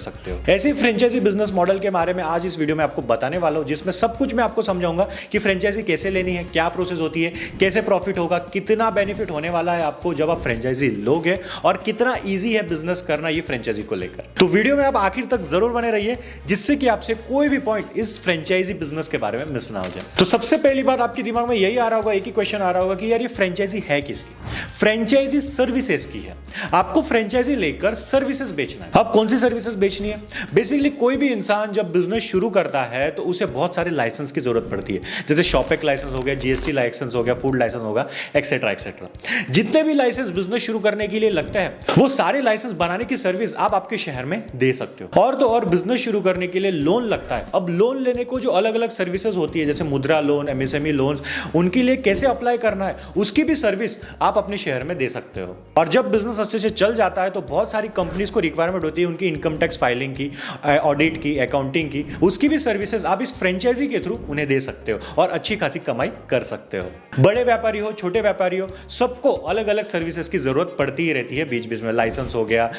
सकते हो। ऐसे फ्रेंचाइजी बिजनेस मॉडल के बारे में आज इस वीडियो में आपको बताने वाला हूं, जिसमें सब कुछ मैं आपको समझाऊंगा कि फ्रेंचाइजी कैसे लेनी है, क्या प्रोसेस होती है, कैसे प्रॉफिट होगा, कितना बेनिफिट होने वाला है आपको जब आप फ्रेंचाइजी लोगे और कितना इजी है बिजनेस करना ये फ्रेंचाइजी को लेकर। तो वीडियो में आप आखिर तक जरूर बने रहिए, जिससे कि आपसे कोई भी पॉइंट इस फ्रेंचाइजी बिजनेस के बारे में मिस ना हो जाए। तो सबसे पहली बात आपके दिमाग में यही आ रहा होगा, एक ही क्वेश्चन आ रहा होगा कि यार ये फ्रेंचाइजी है किसकी? फ्रेंचाइजी सर्विसेज की है। आपको फ्रेंचाइजी लेकर सर्विसेज बेचना है। अब कौन सी सर्विसेज बेचनी है? बेसिकली कोई भी इंसान जब बिजनेस शुरू करता है तो उसे बहुत सारे लाइसेंस की जरूरत पड़ती है, जैसे शॉपेक लाइसेंस हो गया, जीएसटी लाइसेंस हो गया, फूड लाइसेंस होगा, एक्सेट्रा एक्सेट्रा। जितने भी लाइसेंस बिजनेस शुरू करने के लिए लगता है, वो सारे लाइसेंस बनाने की सर्विस आप आपके शहर में दे सकते हो। और तो और बिजनेस शुरू करने के लिए लोन लगता है। अब लोन लेने को जो अलग अलग सर्विसेज होती है, जैसे मुद्रा लोन, एमएसएमई लोन, उनके लिए कैसे अप्लाई करना है उसकी भी सर्विस आप अपने शहर में दे सकते हो। और जब बिजनेस अच्छे से चल जाता है तो बहुत सारी कंपनीज को रिक्वायरमेंट होती है उनकी इनकम टैक्स फाइलिंग की, ऑडिट की, अकाउंटिंग की, उसकी भी सर्विसेज आप इस फ्रेंचाइजी के थ्रू उन्हें दे सकते हो और अच्छी खासी कमाई कर सकते हो। बड़े व्यापारी हो, छोटे व्यापारी हो, सबको अलग अलग सर्विसेज की जरूरत पड़ती ही रहती है बीच बीच में। लाइसेंस हो गया,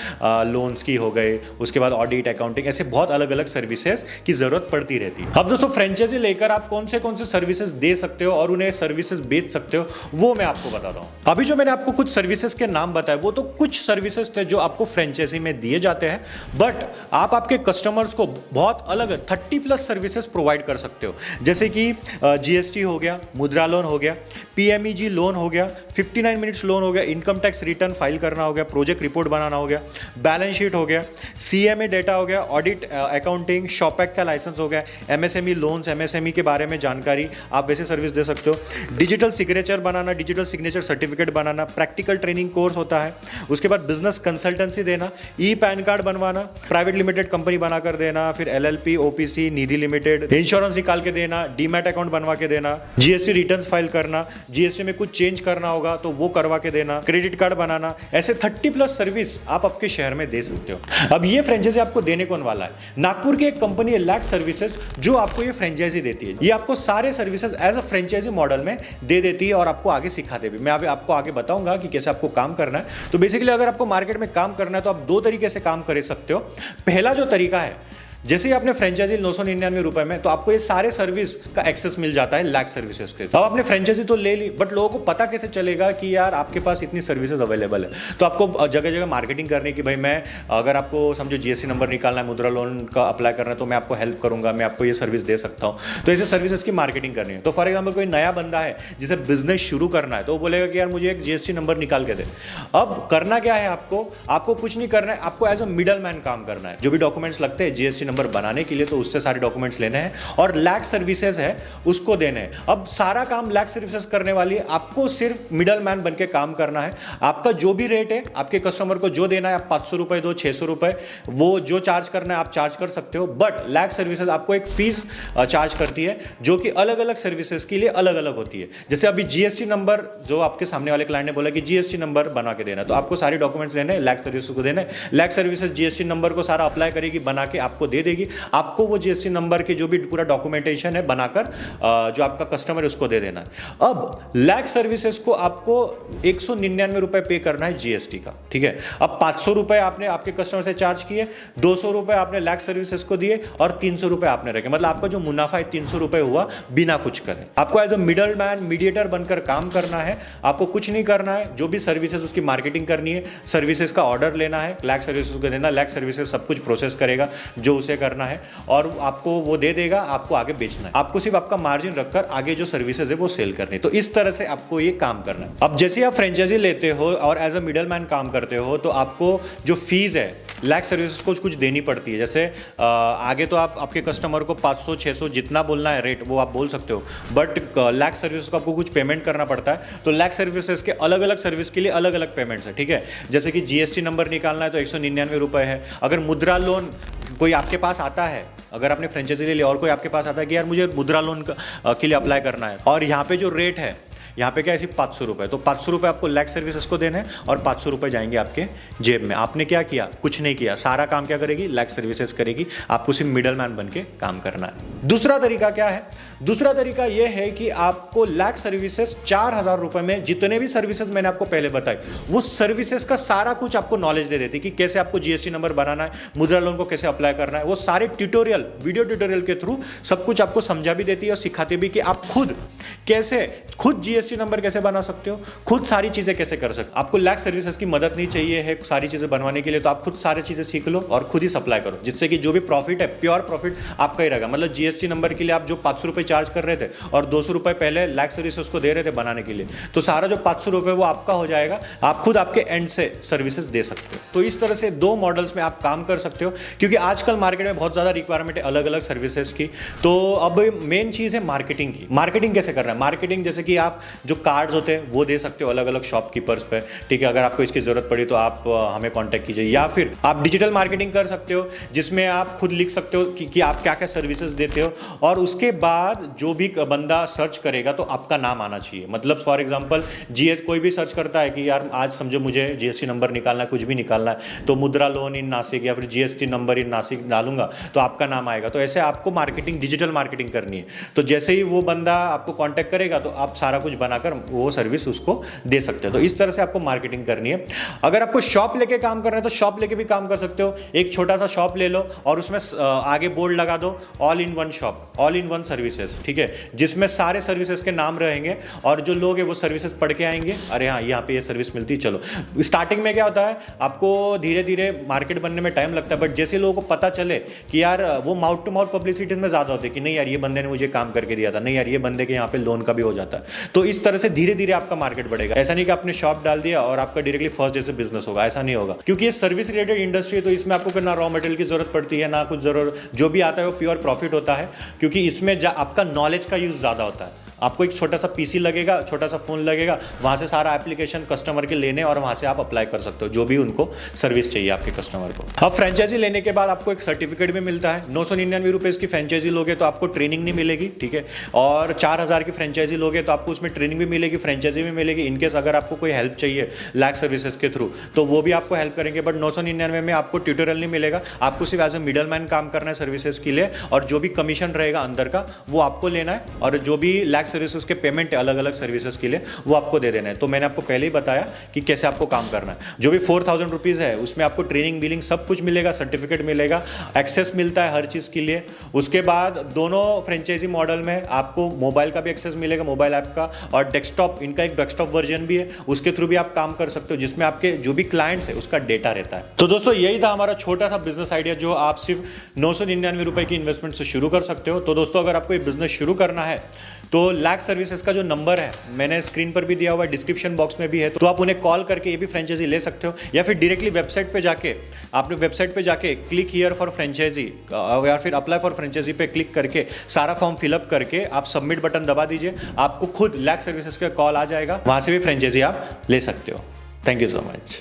लोन्स की हो गए, उसके बाद ऑडिट, अकाउंटिंग, ऐसे बहुत अलग अलग सर्विसेज की जरूरत पड़ती रहती है। अब दोस्तों फ्रेंचाइजी लेकर आप कौन से सर्विसेज दे सकते हो और उन्हें सर्विसेज बेच सकते हो, वो मैं आपको बताता हूं। अभी जो मैंने आपको कुछ सर्विसेज के नाम बताए वो तो कुछ सर्विसेज थे जो आपको फ्रेंचाइजी में दिए जाते हैं, बट आप आपके कस्टमर्स को बहुत अलग 30+ सर्विसेज प्रोवाइड कर सकते हो, जैसे कि जीएसटी हो गया, मुद्रा लोन हो गया, पीएमईजी लोन हो गया, 59 मिनट्स लोन हो गया, इनकम टैक्स रिटर्न फाइल करना हो गया, प्रोजेक्ट रिपोर्ट बनाना हो गया, बैलेंस शीट हो गया, सीएमए डेटा हो गया, ऑडिट, अकाउंटिंग, शॉपेक का लाइसेंस हो गया, एमएसएमई लोन्स, एमएसएमई के बारे में जानकारी, आप वैसे सर्विस दे सकते हो। डिजिटल सिग्नेचर बनाना, डिजिटल सिग्नेचर सर्टिफिकेट बनाना, प्रैक्टिकल ट्रेनिंग कोर्स होता है, उसके बाद बिजनेस कंसल्टेंसी देना, ई पैन कार्ड बनवाना, प्राइवेट लिमिटेड कंपनी बनाकर देना, फिर एलएलपी, ओपीसी, निधि लिमिटेड, इंश्योरेंस निकाल के देना, डीमैट अकाउंट बनवा के देना, जीएसटी रिटर्न्स फाइल करना, जीएसटी में कुछ चेंज करना होगा तो वो करवा के देना, क्रेडिट कार्ड बनाना, ऐसे 30+ सर्विस आप आपके शहर में दे सकते हो। अब ये फ्रेंचाइजी आपको देने कौन वाला है? नागपुर की एक कंपनी है लैक्स सर्विसेज, जो आपको ये फ्रेंचाइजी देती है। ये आपको सारे services as a franchisee model में दे देती है और आपको आगे सिखाते भी। मैं अभी आपको आगे बताऊंगा कि कैसे आपको काम करना है। तो बेसिकली अगर आपको मार्केट में काम करना है तो आप 2 तरीके से काम कर सकते हो। पहला जो तरीका है, जैसे ही आपने फ्रेंचाइजी 999 रुपए में, तो आपको ये सारे सर्विस का एक्सेस मिल जाता है लैक्स सर्विसेज के। अब आपने फ्रेंचाइजी तो ले ली, बट लोगों को पता कैसे चलेगा कि यार आपके पास इतनी सर्विसेज अवेलेबल है? तो आपको जगह जगह मार्केटिंग करनी कि भाई मैं, अगर आपको समझो जीएसटी नंबर निकालना है, मुद्रा लोन का अप्लाई करना है, तो मैं आपको हेल्प करूंगा, मैं आपको ये सर्विस दे सकता हूँ। तो ऐसे सर्विसेज की मार्केटिंग करनी है। तो फॉर एग्जाम्पल कोई नया बंदा है जिसे बिजनेस शुरू करना है, तो वो बोलेगा कि यार मुझे एक जीएसटी नंबर निकाल के दे। अब करना क्या है आपको कुछ नहीं करना है, आपको एज अ मिडल मैन काम करना है। जो भी डॉक्यूमेंट्स लगते हैं जीएसटी नंबर बनाने के लिए, तो उससे सारे डॉक्यूमेंट्स लेने हैं और लैक्स सर्विसेज है उसको देने हैं। अब सारा काम लैक्स सर्विसेज करने वाली है, आपको सिर्फ मिडल मैन बनके काम करना है। आपका जो भी रेट है, आपके कस्टमर को जो देना है, आप 500 रुपए दो, 600 रुपए, वो जो चार्ज करना है आप चार्ज कर सकते हो। बट लैक्स सर्विसेज आपको एक फीस चार्ज करती है, जो कि अलग अलग सर्विसेज के लिए अलग अलग होती है। जैसे अभी जीएसटी नंबर, जो आपके सामने वाले क्लाइंट ने बोला कि जीएसटी नंबर बना के देना, तो आपको सारे डॉक्यूमेंट्स लेने हैं, लैक्स सर्विसेज को देना है। लैक्स सर्विसेज जीएसटी नंबर को सारा अप्लाई करेगी, बना के आपको दे देगी। आपको वो जीएसटी नंबर के जो भी पूरा डॉक्यूमेंटेशन है बनाकर जो आपका कस्टमर है उसको दे देना है। अब लैक्स सर्विसेज को आपको 199 रुपए पे करना है जीएसटी का, ठीक है। अब 500 रुपए आपने आपके कस्टमर से चार्ज किए, 200 रुपए आपने लैक्स सर्विसेज को दिए और 300 रुपए आपने रखे। मतलब आपका जो मुनाफा है 300 रुपए हुआ बिना कुछ करे। आपको as a middle man, mediator बनकर काम करना है। आपको कुछ नहीं करना है, जो भी सर्विसेज उसकी मार्केटिंग करनी है, सर्विसेज का ऑर्डर लेना है, लैक्स सर्विसेज को देना, लैक्स सर्विसेज सब कुछ प्रोसेस करेगा जो उसे करना है और आपको वो दे देगा, आपको आगे बेचना है। आपको सिर्फ आपका मार्जिन रखकर आगे जो सर्विसेज है वो सेल करनी है। तो इस तरह से आपको ये काम करना है। अब जैसे आप फ्रेंचाइजी लेते हो और एज अ मिडल मैन काम करते हो, तो आपको जो फीस है लैक्स सर्विसेज को कुछ देनी पड़ती है। जैसे आगे तो आप आपके कस्टमर को 500 600 जितना बोलना है रेट वो आप बोल सकते हो, बट लैक्स सर्विसेज को आपको कुछ पेमेंट करना पड़ता है। तो लैक्स सर्विसेज के अलग अलग सर्विस के लिए अलग अलग पेमेंट्स है, ठीक है। जैसे कि जीएसटी नंबर निकालना है तो 199 रुपए है। अगर मुद्रा लोन कोई आपके पास आता है, अगर आपने फ्रेंचाइजी ले लिया और कोई आपके पास आता है कि यार मुझे मुद्रा लोन के लिए अप्लाई करना है, और यहाँ पे जो रेट है, यहाँ पे क्या है सिर्फ 500 रुपये, तो 500 रुपये आपको लैक्स सर्विसेज को देने हैं और 500 रुपये जाएंगे आपके जेब में। आपने क्या किया? कुछ नहीं किया। सारा काम क्या करेगी? लैक्स सर्विसेज करेगी। आपको सिर्फ मिडल मैन बन के काम करना है। दूसरा तरीका क्या है? दूसरा तरीका यह है कि आपको लैक सर्विसेज 4,000 रुपए में जितने भी सर्विसेज मैंने आपको पहले बताए, वो सर्विसेज का सारा कुछ आपको नॉलेज दे देती है कि कैसे आपको जीएसटी नंबर बनाना है, मुद्रा लोन को कैसे अप्लाई करना है। वो सारे ट्यूटोरियल, वीडियो ट्यूटोरियल के थ्रू सब कुछ आपको समझा भी देती है और सिखाती भी कि आप खुद जीएसटी नंबर कैसे बना सकते हो, खुद सारी चीजें कैसे कर सकते हो। आपको लैक सर्विसेज की मदद नहीं चाहिए है सारी चीजें बनवाने के लिए, तो आप खुद सारी चीजें सीख लो और खुद ही सप्लाई करो, जिससे कि जो भी प्रॉफिट है प्योर प्रॉफिट आपका ही रहेगा। मतलब जीएसटी नंबर के लिए आप जो 500 रुपए चार्ज कर रहे थे और 200 रुपए पहले लैक सर्विसेज को दे रहे थे बनाने के लिए, तो सारा जो 500 रुपए वो आपका हो जाएगा। आप खुद आपके एंड से सर्विसेज दे सकते हो। तो इस तरह से 2 मॉडल्स में आप काम कर सकते हो, क्योंकि आजकल मार्केट में बहुत ज्यादा रिक्वायरमेंट है अलग अलग सर्विसेज की। तो अब मेन चीज है मार्केटिंग की। मार्केटिंग कैसे करना है? मार्केटिंग जैसे कि आप जो कार्ड्स होते हैं वो दे सकते हो अलग अलग शॉपकीपर्स पे, ठीक है। अगर आपको इसकी जरूरत पड़ी तो आप हमें कांटेक्ट कीजिए, या फिर आप डिजिटल मार्केटिंग कर सकते हो, जिसमें आप खुद लिख सकते हो कि आप क्या क्या सर्विसेज देते हो, और उसके बाद जो भी बंदा सर्च करेगा तो आपका नाम आना चाहिए। मतलब फॉर एग्जांपल कोई भी सर्च करता है कि यार आज समझो मुझे जीएसटी नंबर निकालना है, कुछ भी निकालना है, तो मुद्रा लोन इन नासिक या फिर जीएसटी नंबर इन नासिक डालूंगा तो आपका नाम आएगा। तो ऐसे आपको मार्केटिंग, डिजिटल मार्केटिंग करनी है। तो जैसे ही वो बंदा आपको कांटेक्ट करेगा तो आप सारा कुछ बनाकर वो सर्विस उसको दे सकते हो। तो इस तरह से आपको मार्केटिंग करनी है। अगर आपको शॉप लेके काम करना है तो शॉप लेके भी काम कर सकते हो। एक छोटा सा शॉप ले लो और उसमें आगे बोर्ड लगा दो, all in one shop, all in one services, ठीक है, जिसमें सारे सर्विसेज के नाम रहेंगे और जो लोग हैं वो सर्विसेज पढ़ के आएंगे, अरे हाँ यहाँ पे ये सर्विस मिलती है। चलो, स्टार्टिंग में क्या होता है, आपको धीरे धीरे मार्केट बनने में टाइम लगता है, बट जैसे लोगों को पता चले कि यार वो माउथ टू माउथ पब्लिसिटी में ज़्यादा होती है कि नहीं यार ये बंदे ने मुझे काम करके दिया था, नहीं यार ये बंदे के यहाँ पे लोन का भी हो जाता है। तो इस तरह से धीरे धीरे आपका मार्केट बढ़ेगा। ऐसा नहीं कि आपने शॉप डाल दिया और आपका डायरेक्टली फर्स्ट डे से बिजनेस होगा, ऐसा नहीं होगा, क्योंकि ये सर्विस रिलेटेड इंडस्ट्री है। तो इसमें आपको ना रॉ मटेरियल की जरूरत पड़ती है ना कुछ जरूरत, जो भी आता है वो प्योर प्रॉफिट होता है, क्योंकि इसमें आपका नॉलेज का यूज ज़्यादा होता है। आपको एक छोटा सा पीसी लगेगा, छोटा सा फोन लगेगा, वहां से सारा एप्लीकेशन कस्टमर के लेने और वहां से आप अप्लाई कर सकते हो जो भी उनको सर्विस चाहिए आपके कस्टमर को। अब फ्रेंचाइजी लेने के बाद आपको एक सर्टिफिकेट भी मिलता है। 999 रुपये की फ्रेंचाइजी लोगे तो आपको ट्रेनिंग नहीं मिलेगी, ठीक है, और 4,000 की फ्रेंचाइजी लोगे तो आपको उसमें ट्रेनिंग भी मिलेगी, फ्रेंचाइजी भी मिलेगी। इनकेस अगर आपको कोई हेल्प चाहिए लैक सर्विसेज के थ्रू तो वो भी आपको हेल्प करेंगे। बट 999 में आपको ट्यूटोरियल नहीं मिलेगा, आपको सिर्फ एज ए मिडल मैन काम करना है सर्विसेज के लिए, और जो भी कमीशन रहेगा अंदर का वो आपको लेना है, और जो भी लैक सर्विसेज के पेमेंट अलग अलग सर्विसेज के लिए वो आपको दे देना है। तो मैंने आपको पहले ही बताया कि कैसे आपको काम करना है। जो भी 4,000 रुपीज़ है उसमें आपको ट्रेनिंग, बिलिंग सब कुछ मिलेगा, सर्टिफिकेट मिलेगा, एक्सेस मिलता है हर चीज़ के लिए। उसके बाद दोनों फ्रेंचाइजी मॉडल में आपको मोबाइल का भी एक्सेस मिलेगा, मोबाइल ऐप का, और डेस्कटॉप, इनका एक डेस्कटॉप वर्जन भी है, उसके थ्रू भी आप काम कर सकते हो, जिसमें आपके जो भी क्लाइंट्स है उसका डेटा रहता है। तो दोस्तों यही था हमारा छोटा सा बिजनेस आइडिया, जो आप सिर्फ 999 रुपए की इन्वेस्टमेंट से शुरू कर सकते हो। तो दोस्तों अगर आपको ये बिजनेस शुरू करना है तो लैक सर्विसेज का जो नंबर है मैंने स्क्रीन पर भी दिया हुआ है, डिस्क्रिप्शन बॉक्स में भी है, तो आप उन्हें कॉल करके ये भी फ्रेंचाइजी ले सकते हो, या फिर डायरेक्टली वेबसाइट पे जाके, आपने वेबसाइट पे जाके क्लिक हियर फॉर फ्रेंचाइजी या फिर अप्लाई फॉर फ्रेंचाइजी पे क्लिक करके सारा फॉर्म फिलअप करके आप सबमिट बटन दबा दीजिए, आपको खुद लैक सर्विसेज का कॉल आ जाएगा, वहां से भी फ्रेंचाइजी आप ले सकते हो। Thank you so much.